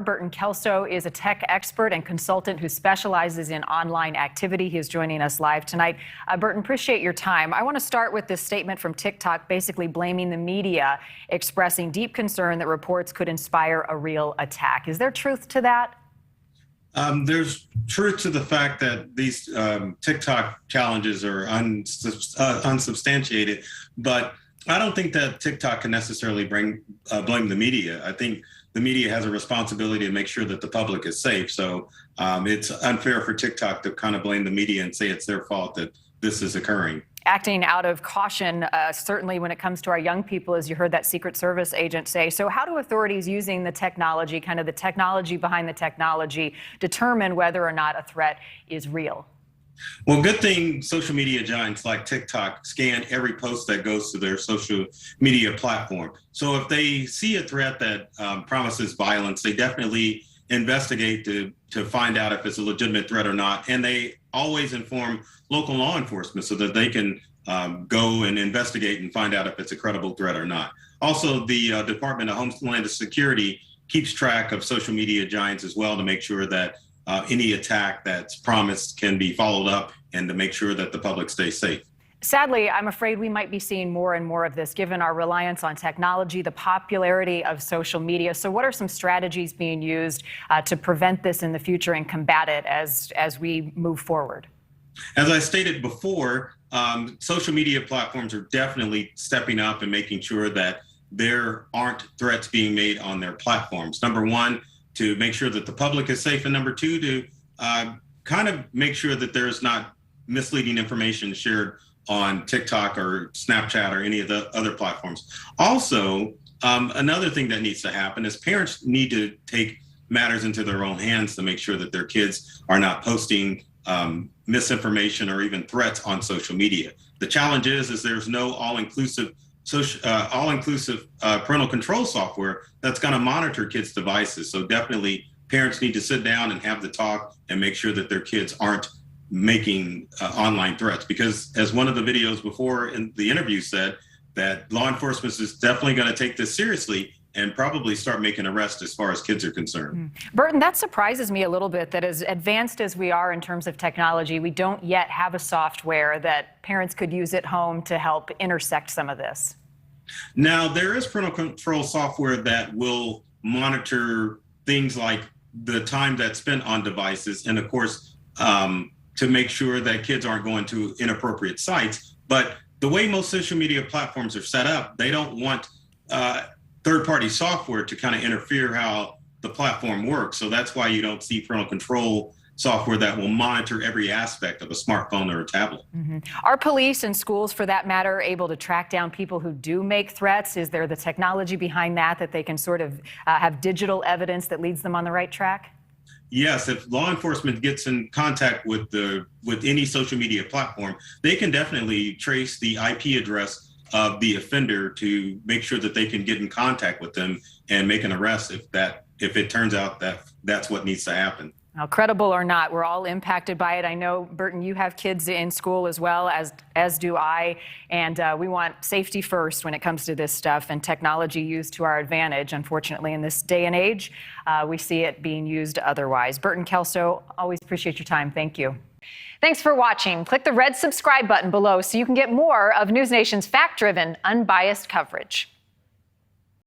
Burton Kelso is a tech expert and consultant who specializes in online activity. He is joining us live tonight. Burton, appreciate your time. I want to start with this statement from TikTok, basically blaming the media, expressing deep concern that reports could inspire a real attack. Is there truth to that? There's truth to the fact that these TikTok challenges are unsubstantiated, but I don't think that TikTok can necessarily blame the media. I think the media has a responsibility to make sure that the public is safe. So it's unfair for TikTok to kind of blame the media and say it's their fault that this is occurring. Acting out of caution, certainly when it comes to our young people, as you heard that Secret Service agent say. So how do authorities using the technology, kind of the technology behind the technology, determine whether or not a threat is real? Well, good thing social media giants like TikTok scan every post that goes to their social media platform. So if they see a threat that promises violence, they definitely investigate to find out if it's a legitimate threat or not. And they always inform local law enforcement so that they can go and investigate and find out if it's a credible threat or not. Also, the Department of Homeland Security keeps track of social media giants as well to make sure that any attack that's promised can be followed up and to make sure that the public stays safe. Sadly, I'm afraid we might be seeing more and more of this given our reliance on technology, the popularity of social media. So what are some strategies being used to prevent this in the future and combat it as we move forward? As I stated before, social media platforms are definitely stepping up and making sure that there aren't threats being made on their platforms. Number one, to make sure that the public is safe, and number two, to kind of make sure that there's not misleading information shared on TikTok or Snapchat or any of the other platforms. Also, another thing that needs to happen is parents need to take matters into their own hands to make sure that their kids are not posting misinformation or even threats on social media. The challenge is there's no all-inclusive parental control software that's going to monitor kids' devices. So definitely parents need to sit down and have the talk and make sure that their kids aren't making online threats. Because as one of the videos before in the interview said, that law enforcement is definitely going to take this seriously and probably start making arrests as far as kids are concerned. Burton, that surprises me a little bit that as advanced as we are in terms of technology, we don't yet have a software that parents could use at home to help intersect some of this. Now, there is parental control software that will monitor things like the time that's spent on devices and, of course, to make sure that kids aren't going to inappropriate sites. But the way most social media platforms are set up, they don't want third-party software to kind of interfere how the platform works. So that's why you don't see parental control software that will monitor every aspect of a smartphone or a tablet. Are police and schools, for that matter, able to track down people who do make threats? Is there the technology behind that they can sort of have digital evidence that leads them on the right track? Yes, if law enforcement gets in contact with any social media platform, they can definitely trace the IP address of the offender to make sure that they can get in contact with them and make an arrest if it turns out that that's what needs to happen. Now, credible or not, we're all impacted by it. I know, Burton, you have kids in school as well, as do I, and we want safety first when it comes to this stuff and technology used to our advantage. Unfortunately, in this day and age, we see it being used otherwise. Burton Kelso, always appreciate your time. Thank you. Thanks for watching. Click the red subscribe button below so you can get more of NewsNation's fact-driven, unbiased coverage.